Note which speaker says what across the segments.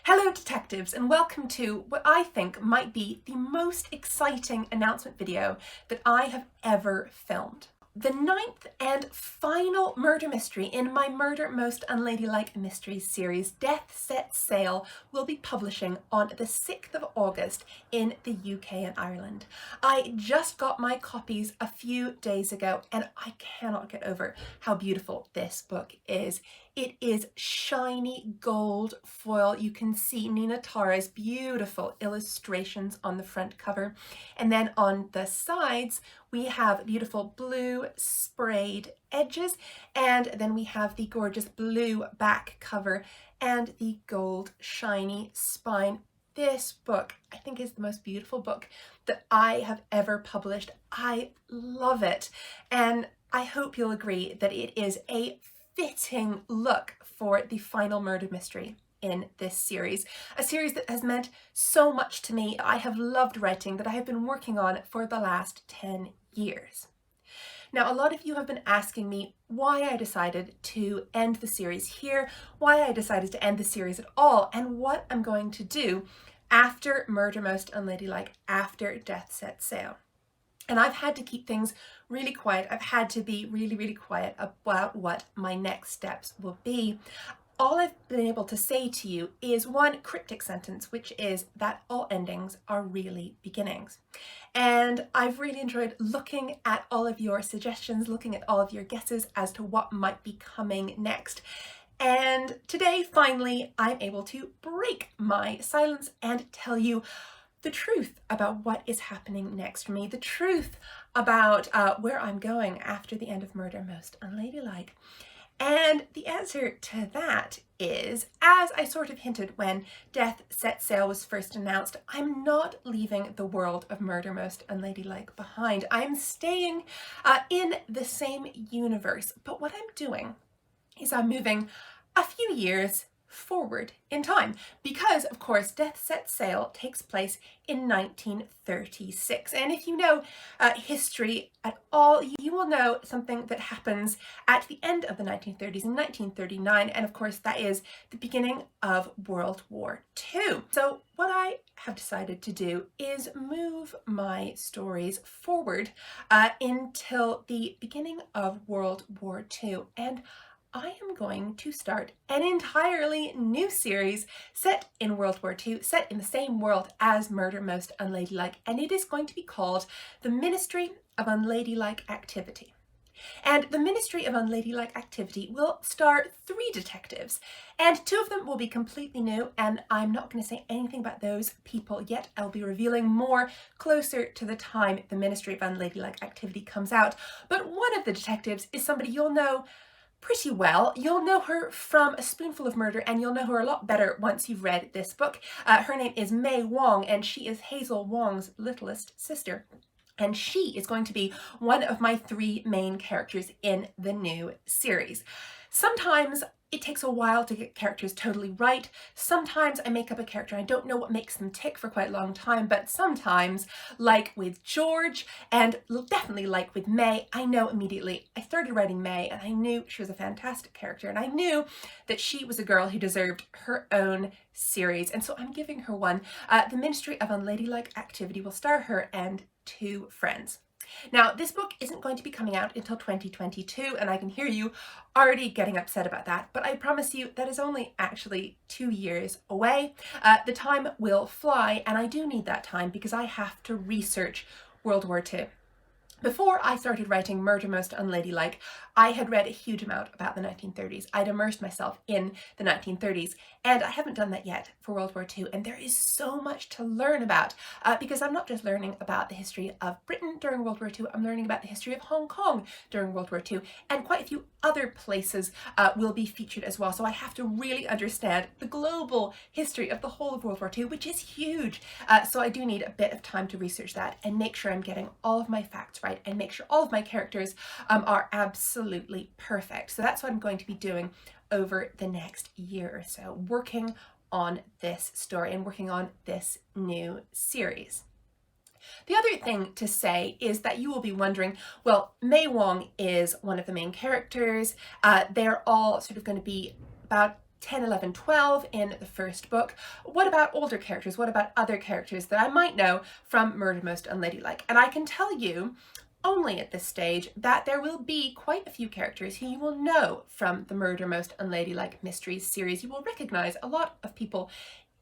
Speaker 1: Hello detectives, and welcome to what I think might be the most exciting announcement video that I have ever filmed. The 9th and final murder mystery in my Murder Most Unladylike Mysteries series, Death Set Sail, will be publishing on the 6th of August in the UK and Ireland. I just got my copies a few days ago and I cannot get over how beautiful this book is. It is shiny gold foil. You can see Nina Tara's beautiful illustrations on the front cover. And then on the sides, we have beautiful blue sprayed edges. And then we have the gorgeous blue back cover and the gold shiny spine. This book, I think, is the most beautiful book that I have ever published. I love it. And I hope you'll agree that it is a fitting look for the final murder mystery in this series. A series that has meant so much to me. I have loved writing, that I have been working on for the last 10 years. Now, a lot of you have been asking me why I decided to end the series here, why I decided to end the series at all, and what I'm going to do after Murder Most Unladylike, after Death Set Sail. And I've had to keep things really quiet. I've had to be really quiet about what my next steps will be. All I've been able to say to you is one cryptic sentence, which is that all endings are really beginnings. And I've really enjoyed looking at all of your suggestions, looking at all of your guesses as to what might be coming next. And today, finally, I'm able to break my silence and tell you the truth about what is happening next for me, the truth about where I'm going after the end of Murder Most Unladylike. And the answer to that is, as I sort of hinted when Death Set Sail was first announced, I'm not leaving the world of Murder Most Unladylike behind. I'm staying in the same universe, but what I'm doing is I'm moving a few years forward in time, because of course Death Set Sail takes place in 1936, and if you know history at all, you will know something that happens at the end of the 1930s in 1939, and of course that is the beginning of World War II. So what I have decided to do is move my stories forward until the beginning of World War II, and I am going to start an entirely new series set in World War II, set in the same world as Murder Most Unladylike, and it is going to be called the Ministry of Unladylike Activity. And the Ministry of Unladylike Activity will star 3 detectives, and 2 of them will be completely new, and I'm not going to say anything about those people yet. I'll be revealing more closer to the time the Ministry of Unladylike Activity comes out. But one of the detectives is somebody you'll know pretty well. You'll know her from A Spoonful of Murder, and you'll know her a lot better once you've read this book. Her name is Wong, and she is Hazel Wong's littlest sister. And she is going to be one of my 3 main characters in the new series. Sometimes it takes a while to get characters totally right. Sometimes I make up a character and I don't know what makes them tick for quite a long time, but sometimes, like with George, and definitely like with May, I know immediately. I started writing May and I knew she was a fantastic character, and I knew that she was a girl who deserved her own series, and so I'm giving her one. The Ministry of Unladylike Activity will star her and 2 friends. Now, this book isn't going to be coming out until 2022, and I can hear you already getting upset about that, but I promise you that is only actually 2 years away. The time will fly, and I do need that time because I have to research World War II. Before I started writing Murder Most Unladylike, I had read a huge amount about the 1930s. I'd immersed myself in the 1930s, and I haven't done that yet for World War II, and there is so much to learn about, because I'm not just learning about the history of Britain during World War II, I'm learning about the history of Hong Kong during World War II, and quite a few other places will be featured as well. So I have to really understand the global history of the whole of World War II, which is huge. So I do need a bit of time to research that and make sure I'm getting all of my facts right, and make sure all of my characters are absolutely perfect. So that's what I'm going to be doing over the next year or so, working on this story and working on this new series. The other thing to say is that you will be wondering, well, May Wong is one of the main characters. They're all sort of going to be about 10, 11, 12 in the first book. What about older characters? What about other characters that I might know from Murder Most Unladylike? And I can tell you only at this stage that there will be quite a few characters who you will know from the Murder Most Unladylike Mysteries series. You will recognize a lot of people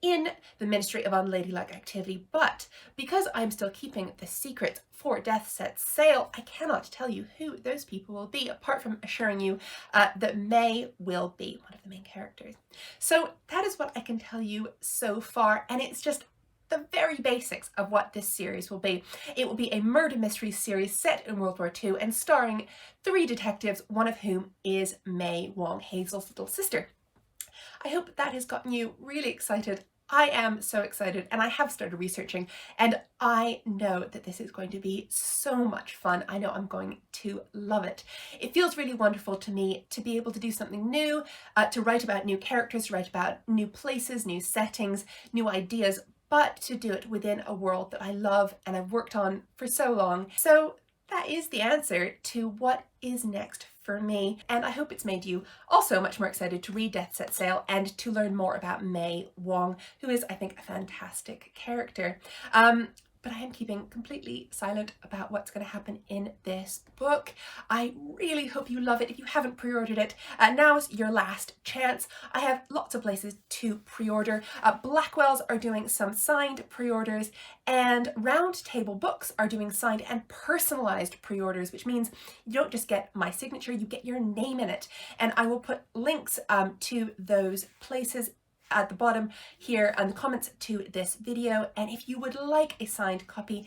Speaker 1: in the Ministry of Unladylike Activity, but because I'm still keeping the secret for Death Set Sail, I cannot tell you who those people will be, apart from assuring you that May will be one of the main characters. So that is what I can tell you so far, and it's just the very basics of what this series will be. It will be a murder mystery series set in World War II and starring 3 detectives, one of whom is May Wong, Hazel's little sister. I hope that has gotten you really excited. I am so excited, and I have started researching, and I know that this is going to be so much fun. I know I'm going to love it. It feels really wonderful to me to be able to do something new, to write about new characters, to write about new places, new settings, new ideas, but to do it within a world that I love and I've worked on for so long. So that is the answer to what is next for me, and I hope it's made you also much more excited to read Death Set Sail and to learn more about May Wong, who is, I think, a fantastic character. But I am keeping completely silent about what's going to happen in this book. I really hope you love it. If you haven't pre-ordered it, now's your last chance. I have lots of places to pre-order. Blackwell's are doing some signed pre-orders, and Round Table Books are doing signed and personalized pre-orders, which means you don't just get my signature, you get your name in it. And I will put links to those places at the bottom here and the comments to this video, and if you would like a signed copy,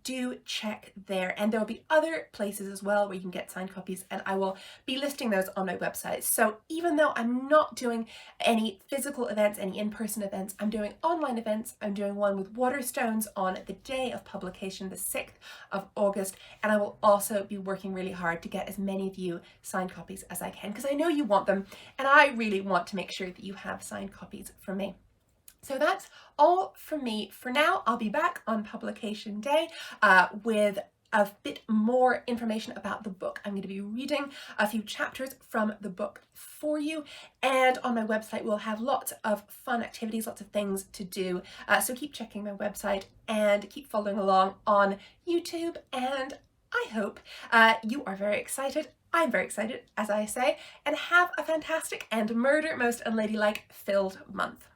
Speaker 1: do check there. And there will be other places as well where you can get signed copies, and I will be listing those on my website. So even though I'm not doing any physical events, any in-person events, I'm doing online events. I'm doing one with Waterstones on the day of publication, the 6th of August, and I will also be working really hard to get as many of you signed copies as I can, because I know you want them, and I really want to make sure that you have signed copies from me. So that's all from me for now. I'll be back on publication day with a bit more information about the book. I'm going to be reading a few chapters from the book for you, and on my website we'll have lots of fun activities, lots of things to do. So keep checking my website and keep following along on YouTube, and I hope you are very excited. I'm very excited, as I say, and have a fantastic and Murder Most Unladylike filled month.